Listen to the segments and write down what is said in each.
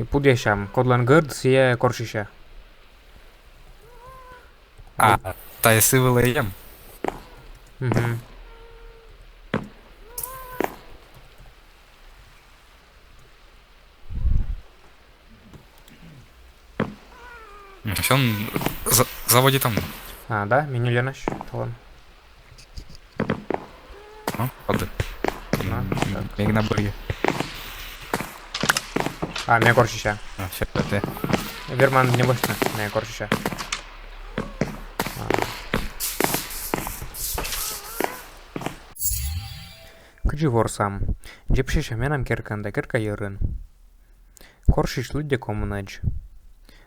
Pudeșam, Codlan Gărd e Corșișa. Tai sivilajam. Mhm. Все, он заводи там. Да, меню Ленаш, талон. Hadi. Ha, Megna buraya. Me Corșișa. Şöyle. Верман не больше, me Corșișa. Câci vorsam, Gepșișa menam kerkanda kerka yărân. Corșiș lude comunăgi.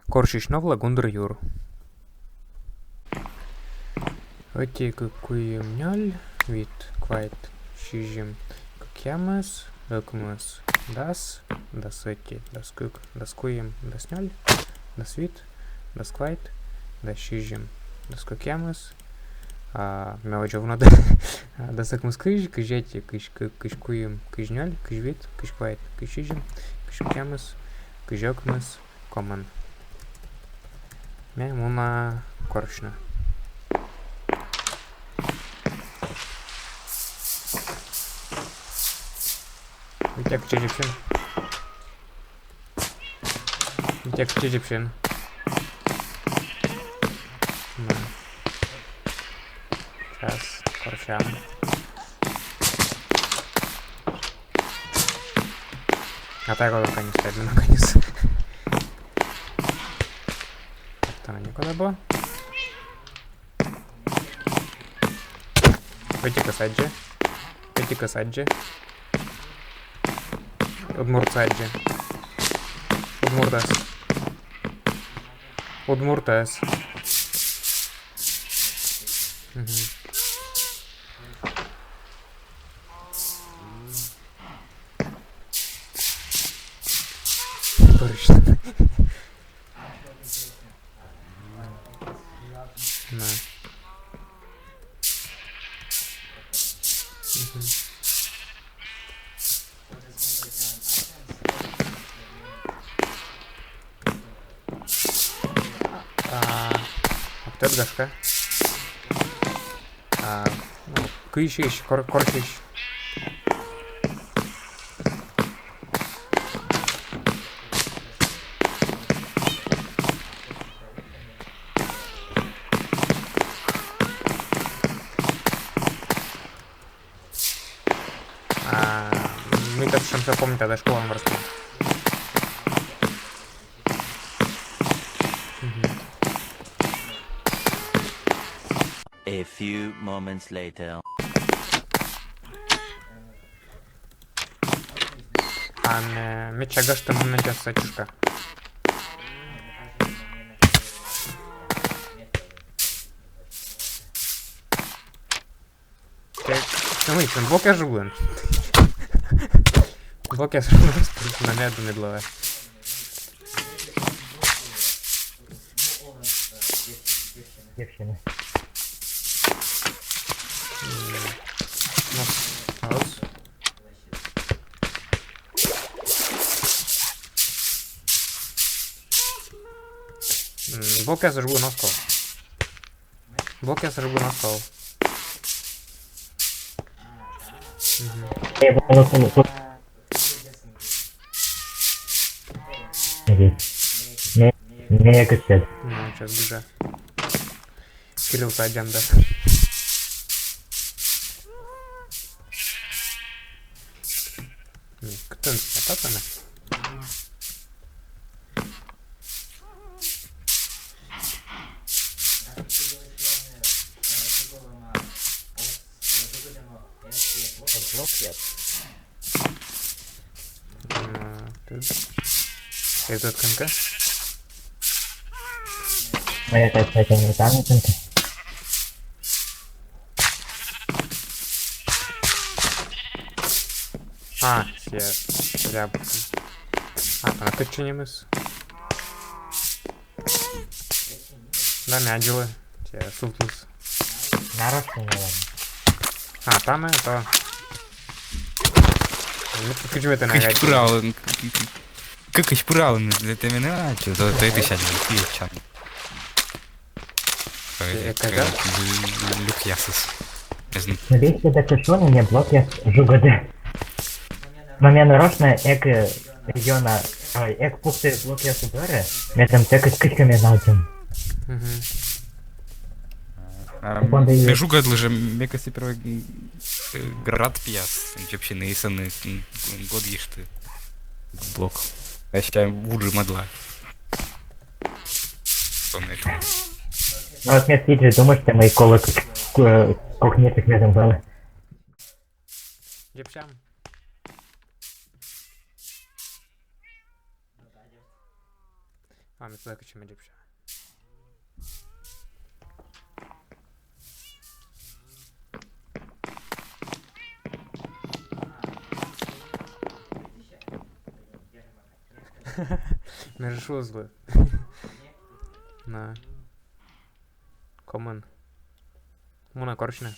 Corșiș novla gundur jur. Uite cu mňal, vit, kvait, šижim, kiemas, ökmas, das uite, das kuk, das kujim, das mňal, das vit, das kvait, das šижim, das kiemas, Мелочевно да сакмус кыж, кыжети, кыж куем, кыж няль, кыж вит, кыж квайт, кыж шижим, кыж кемыс, кыж окмыс, коман. Ме муна коршна. Витяк чежипшин. Витяк чежипшин. Сейчас, корчам. Так вот наконец, наконец. Это никуда было. Витика саджи. Витика саджи. Удмур саджи. Удмуртас. Удмуртас. Точно. На. Аптек дашка. Кыйшиш, коршиш. Мы как что помню, тогда школа морская. A few moments later. Меча гашта момента сачушка. Ну, и блок я живу. Блок я живу, на меду медлове. Дівчина. Раз. Блок я зажгу на стол. Блок я зажгу на стол. Я буду не качать. Ну, сейчас бежа. Кирилл, пойдем, да. Кто это, пацаны? Этот конка? Моя качать американцем. Я... Там ты немыс. Да, мяджилы. Те сутлыс. Нарочно, наверное. Там это... Ну, почему это Кыч нагадил? брал. Как ich правильно для тебя, что то ты сядешь, пьешь. Когда? Люк ясус. Навіщо таке що на мені блок я жугаде? Мене нарочно регіона, як пухти блок я собере, я там текать кичками навчим. Угу. Бежу гадлы же, мне кажется, первый град пьяс. Вообще наисанный год ешь ты. Блок. Я считаю, вуджи мадла. Что на этом? Ну от мені світ же думаєш, що мої коло кухнітих не там брали. Джепшам. А, мы туда качаем джепша. Нарешу зло. На. Common. Muna korčne.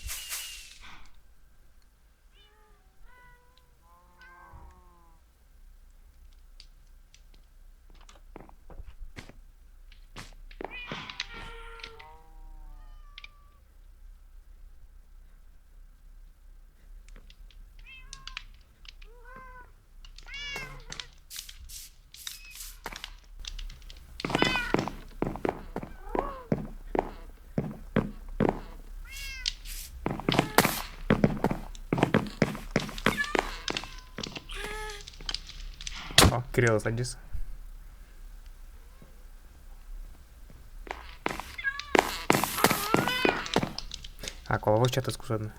О, Кирилл, садись. А, коловой чат скушадно.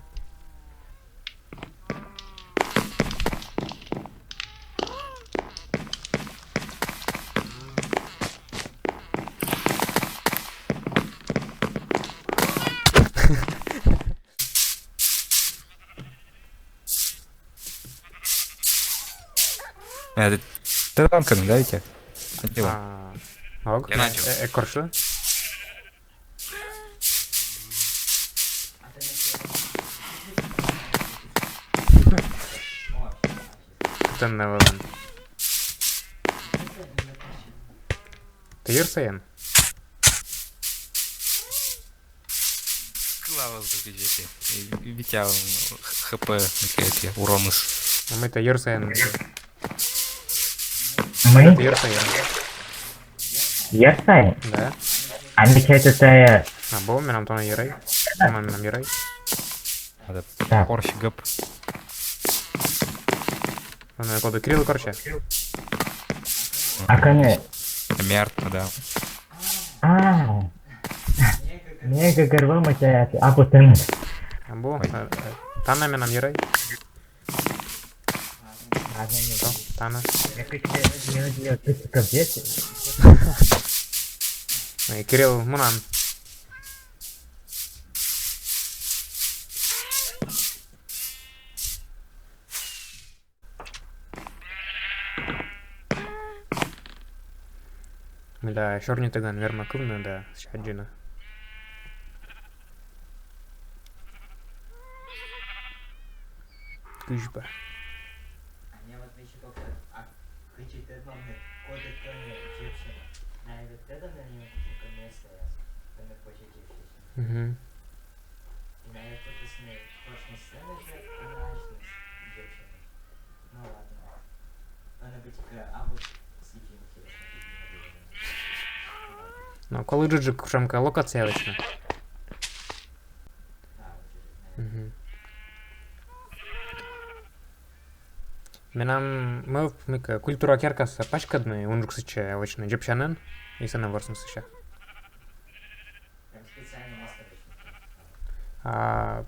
Ты танками, да, эти? Отдела. Ок. Я начал. Корши. Кто на валан? Ты Юрсаян? Клава забежите. Витя хп эти уронус. А мы-то Юрсаян. Ми? Это Юрсаян. Я стаю? Да. А мені це... А, был нам то на Юрей. Нам Юрей. Так. Корщ гэп. Он коду Кирилл корча. А коне... Мертв, да. А. Мега горвама це... А потім... А был. Там нам Юрей. Ладно, не то. Тана. Якось не одіяв тисяка б'єте. И Кирилл Мунан. Да, черный таган, верма кувна, да, щаджина. Кышба. Мне вот еще только кричит вам коды кроме дівчина. Навіть те на нього тільки место раз. Та не хоче дівчина. Угу. І навіть тут з нею кожна сцена вже іначна дівчина. Ну ладно. Вона би тільки або сліпі інтересно тут не було. Ну, коли джиджик шамка локація вічна. Да, вже знаю. Угу. Ми в культура керкаса пачкадны, унжук сыча вочно джепчанен, и сана ворсен сыча. Прям спеціально наставочно. А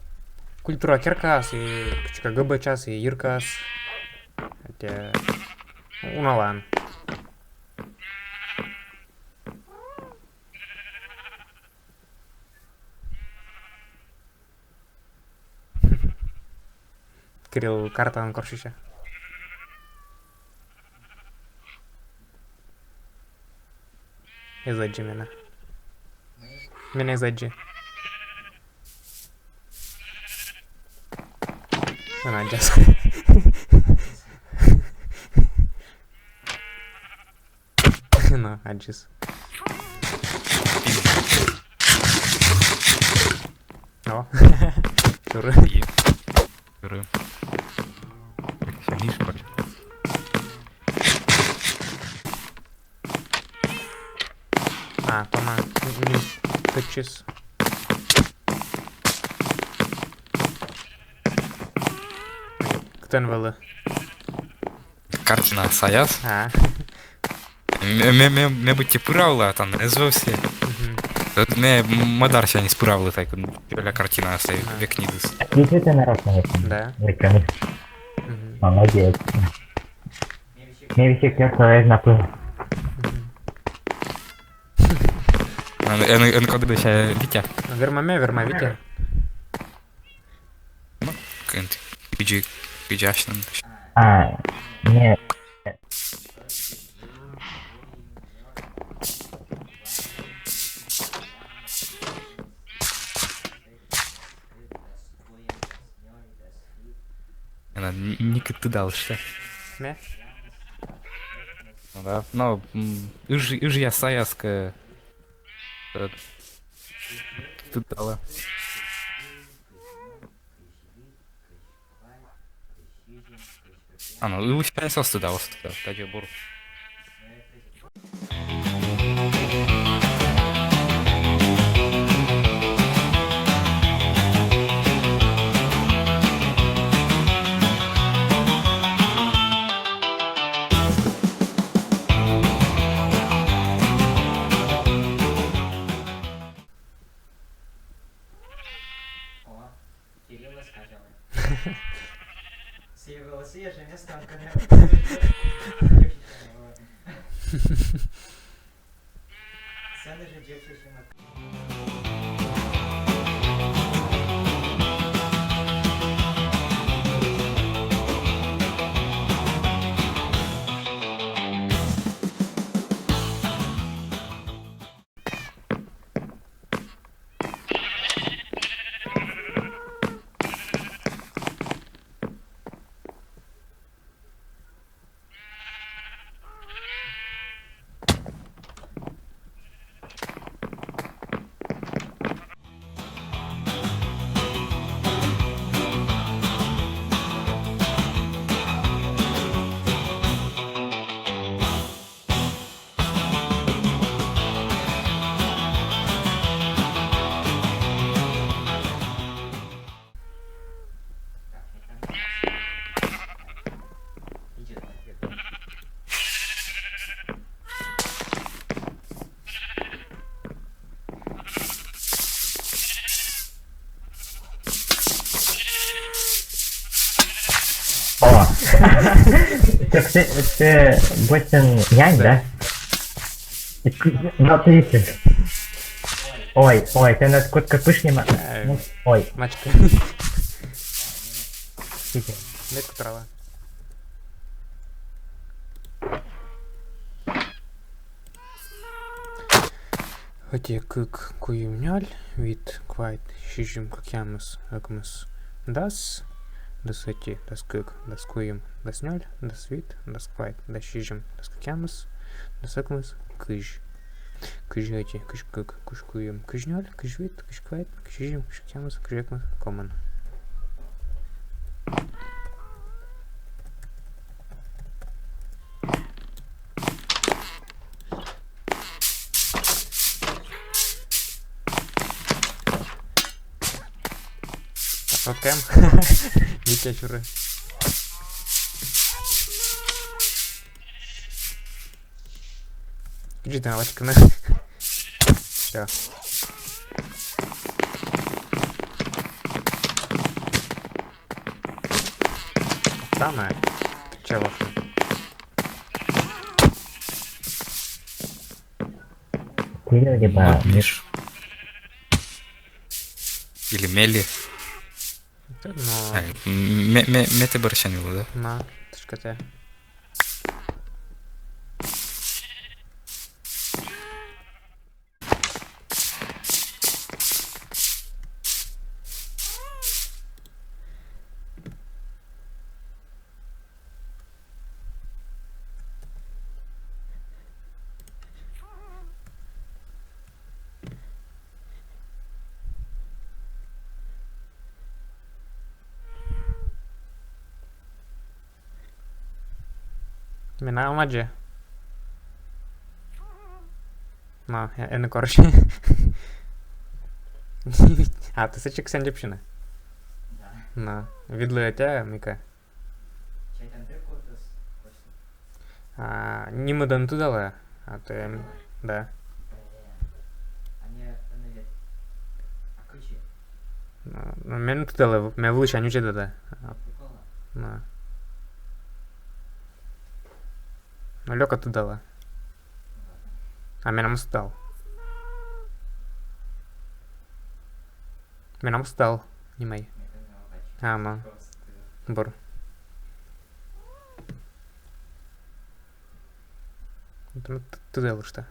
культура керкас и кчка гб час и иркас. Хотя уналан. Кирилл карта на коршища. Изаджи меня. Меня изаджи. Она джаз. No, Аджис. О, чур. Є. Беру. Так, ще ніж бачу. А, Тома, не тычис. Ктен вели. Картина Саяс. А, Ми ті правила, там не звався. мгм. Тут ми Мадарся не справили, так, біля картина Саяс, як Нідус. Какие ты нарочно этим Да. выкинул? Мгм. Молодец. Мне вообще Мне висит я напыл. Я не коли ще Вітя. Верма, Витя. Кент. Піджачним. А, не, Вона ніки ти дал ще. Не? Ну да. Ну, уж я Саяска. Тут дала. А, ну, лучше не сос туда, кстати, бур. О, Кирилла скачал. Съебало свежее место, когда... Цены же девчачьи на... Идет ответ. о. Так ты Бостон Янь, да? Ну, ты видишь. Ой, ты на кутка пышнема. Ну, ой, Мачка. видите. Не кутрала. Хотя как куюмняль, вид квайт, шижим как ямус, акмус, дас, дасати, дас кык, дас куюм, дас няль, дас вид, дас квайт, дас шижим, дас как ямус, дас акмус, кыж. Кыж эти, кыж кык, кыж куюм, кыж няль, кыж вид, кыж квайт, кыж шижим, кыж как ямус, кыж акмус, коман. Окем. Витя чуры. Иди ты налочка на. Все. Самое. Чего? Ты либо... Миш. Или Мели. Ну, Мете Борщанило, да? на, точка Т. Mina madzie. No, ja не коротше. А, ти сичик сен дівчина. Да. На. Відлиття, Міка. Чай там дырку тут хочешь? Німедан тудала, а ти... Да. А мне навет. А ключи? Ну, мен тудала, ме влуча, нюче дада. Прикольно. На. Ну, Льока тудала. Ладно. А менам стал. Менам стал. Німей. Мне там удачи. Ама. Просто. Бор. Тудала что?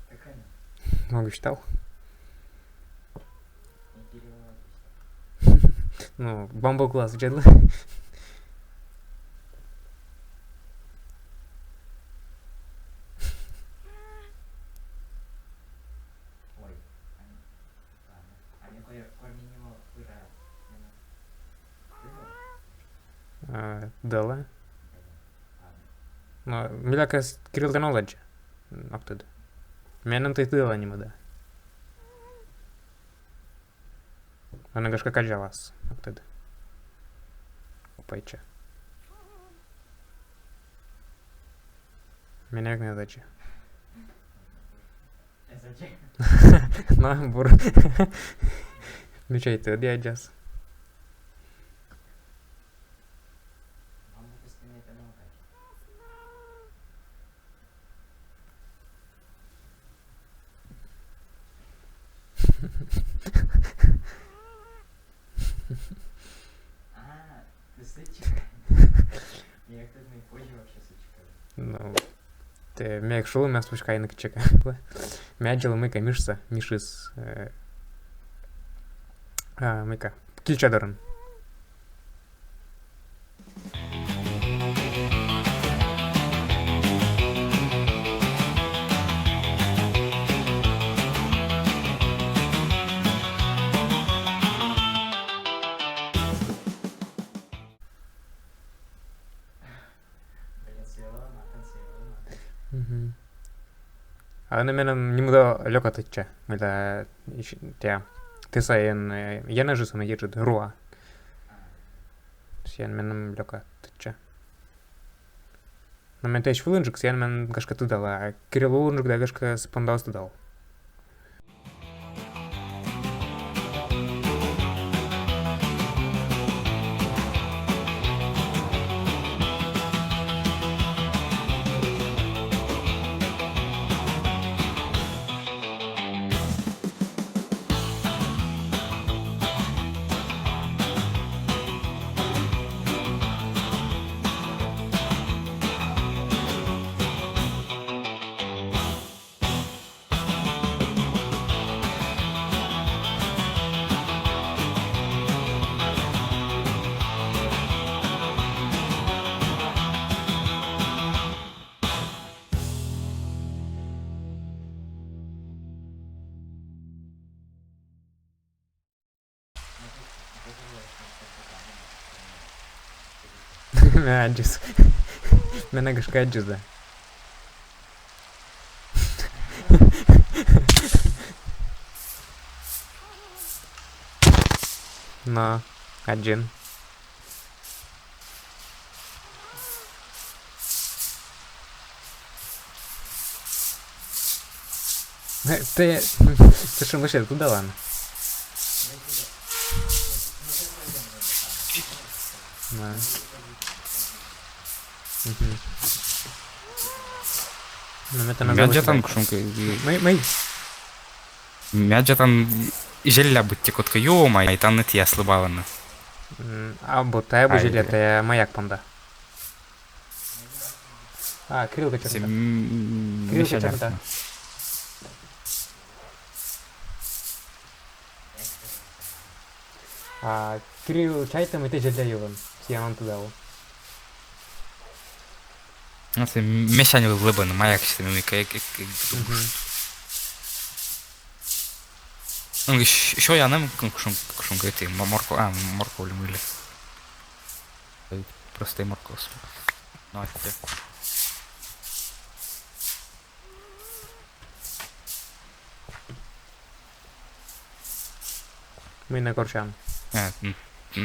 Прикольно. Много читал. Не переводишь. Ну, бомба глаз джедла. Ой. Ладно. А мне корни него выра. Дала. Ладно. Ну, миляка Кирилл Knowledge. Октод. Менам ты дала не да. Она гашка каджалас. Октод. Опайча. Меня как не дачи. Зачем? На, бур. Ну чай ты, диаджас. Вам выпускали это на удачу. А, ты сычка. Я кто-то не позже вообще сычка. Ну, te mėg šulumės puškainį čia. Medžialą maika mišsa, mišis. Maika, kilčia daran. Блин, свела матан, свела матан. Але мене не буде льокати че. Мила тя. Ти саєн я не жису не їжджу руа. Сіян мене льокати че. На мене теж хвилинчик, сіян мене гашка тудала, а Кирилу лунчик да гашка спондал тудал. Меджис. Мене гашка еджис да. No, один. Ты что, вообще туда ладно? Да. Ну, это надо Мяджа там вышибать. кушунка. Ми. Мяджа там зілля будь котка, йома, і там не тія слабавана. Або те, або Ай, жилет, бля. маяк панда. А, Кирилка Це черта. м'яща черта. дярка. А, Кирил чайтам і ти жадяєвим. Я вам туди. Ну, це м'ящані глибини, має якісь там як Угу. Ну, і що я ним шумкати? Морковлю милі. Простий моркос. Ну, а це. Ми на корчан.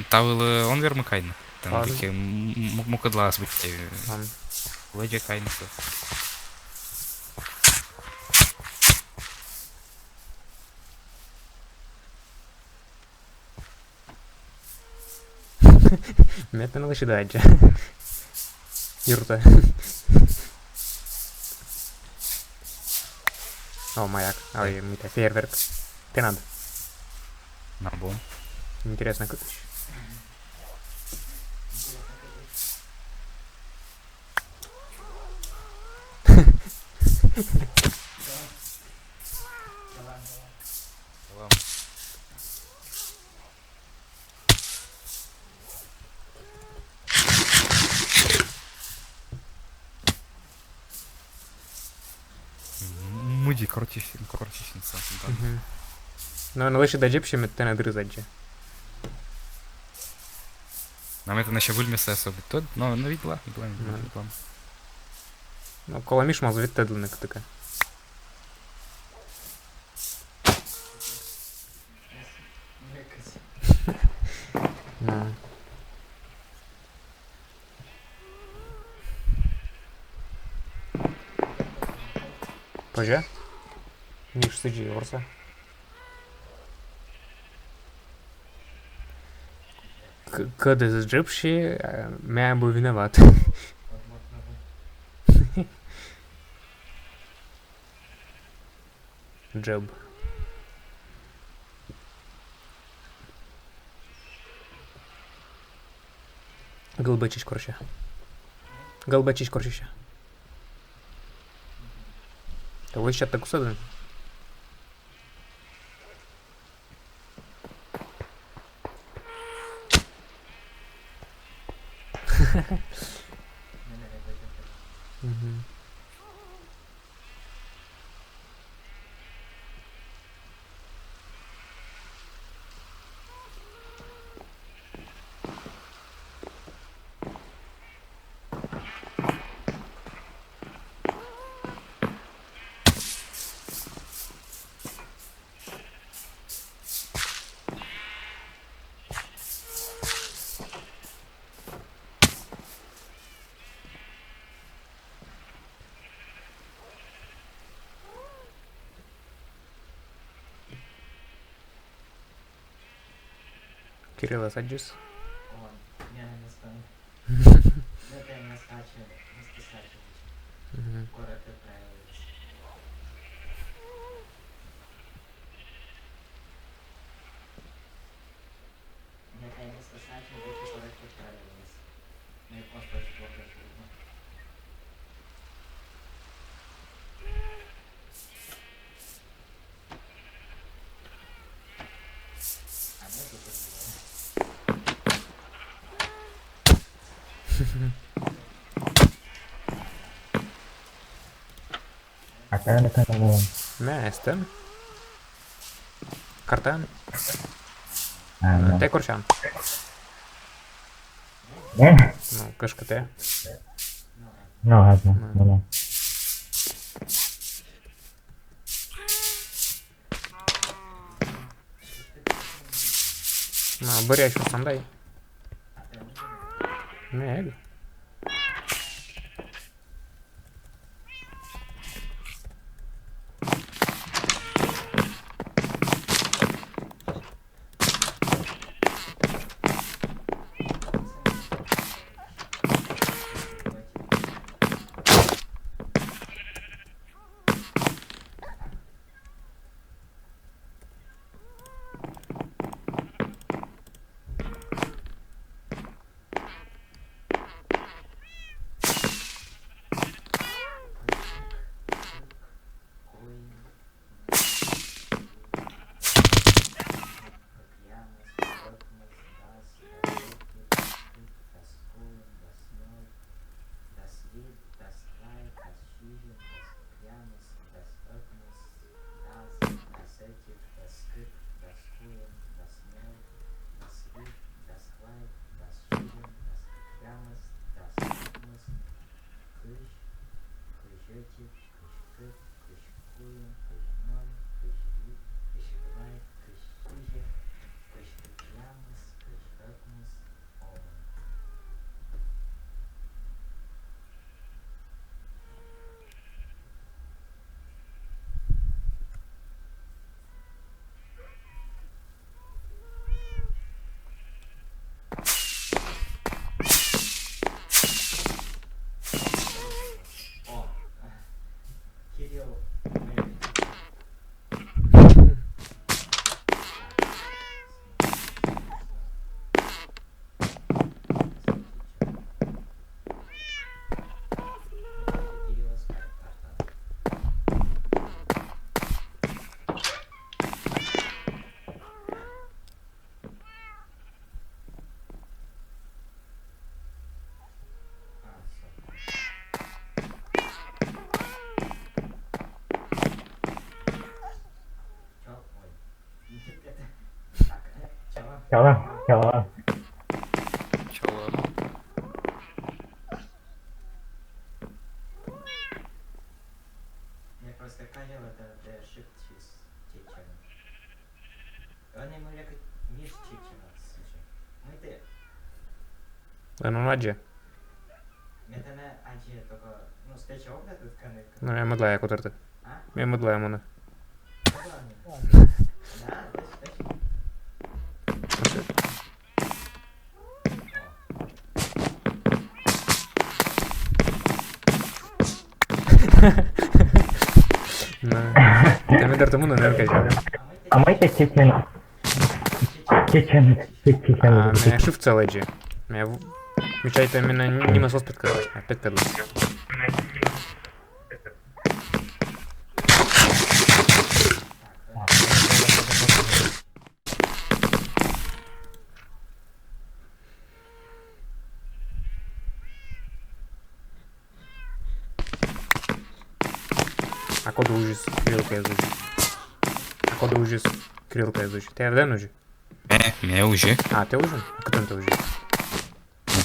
Тавили он вермикайна. Там Ладно. такі мукадла збиття. Ам. Ледя кайна. Мета не лише даджа. Юрта. О, маяк. Ой, это фейерверк. Ты надо. На бом. Интересно, как еще. Муді коротісінця. Угу. Ну, лише даджа ще мета не дризаджа. Нам це ще вильмісе собі. То, ну, відла. Ну, коло між звідти длинник така. Ну. Пожа? Ніж сиджі, орса. Когда заджипши, мя был виноват. Джеб. Голбачись корча. Голбачись корчища. Того ще так усаден. Угу. Кирилла саджис. Он, я не спам. Это не скачу, не скачу. Угу. Город отправились. Это не скачу, эти город отправились. Мы просто очень плохо живем. А мы тут живем. А це не казав. Местен. Картан. Ну. Те корчан. Не? Ну, кашка те. Ну, ладно. Ну. Ну, бери що сам дай. Не. кричи, кричи, кричкуем, кричнем, кричи, кричквайт, кричиже, кричкямус, кричкакмус, ом. О, Кирилл, Кирилла скайп-карта. А, всё. Чё? Ой. Это... Так, чё? Чого? Чого? Я просто казав, это shift через чечен. Вони ми як між чечена, слушай. Мы ты, Ну, адже. это не аджи, только, ну, стече обда тут каник. Ну, я медла як утерти. А? Я медла мене. Да, теж. Ну, та медер тому не кажу. А ми це чечен. А не шифт це леджі. Я включайте мене німа сос підказати. А підказати. А коду ужас, крилка я звучит. А коду ужас, крилка я звучит. Ты РДН уже? Мене уже. А, ты ужин? А кто ты уже?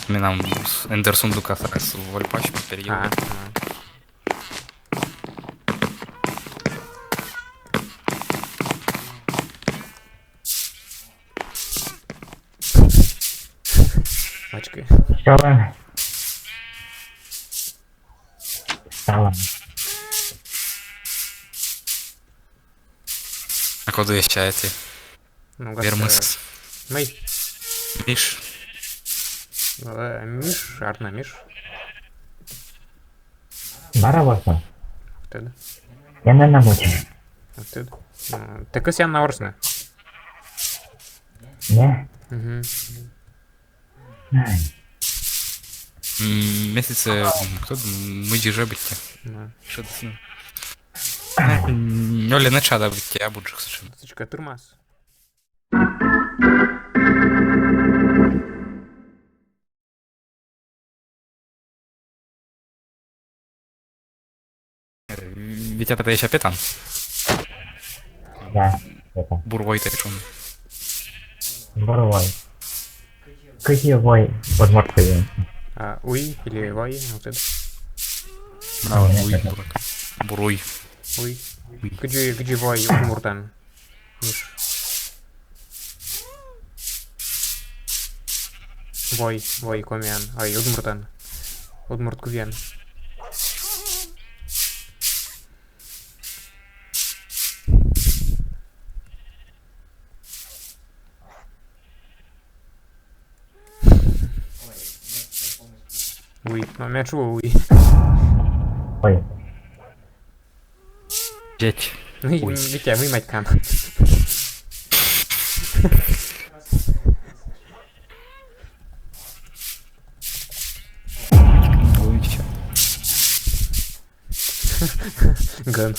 Ми нам з Ендерсундука зараз в Вольпач перейдемо. А. Очки. Чого? Стало. А коли ще ці? Ну, Вермис. Мэй. Міш. Миш, Арна, Миш. Баравосно. Ты да? Я не намучив. Ты. Ты косян на Орсне. Не? Угу. Ай. Місяце, хто ми діжебиття. Ну. Що це? Нолі не чада биття, я буду що. Сучка, турмас. Вітя тебе ще питан. Да. Это. Бурвой та чому. Боровой. Китевой под морфою. А, уи или вай? Вот это. Браво, буй, бурак. Буруй. Уи. Где вай Удмуртан? Миш. Вай комян. Ай, Удмуртан. Удмурт кувян. Уи. Ну, я чую уи. Ой. Дядь. Ну, Ой. Витя, вымать кам. Буй, все. Ган.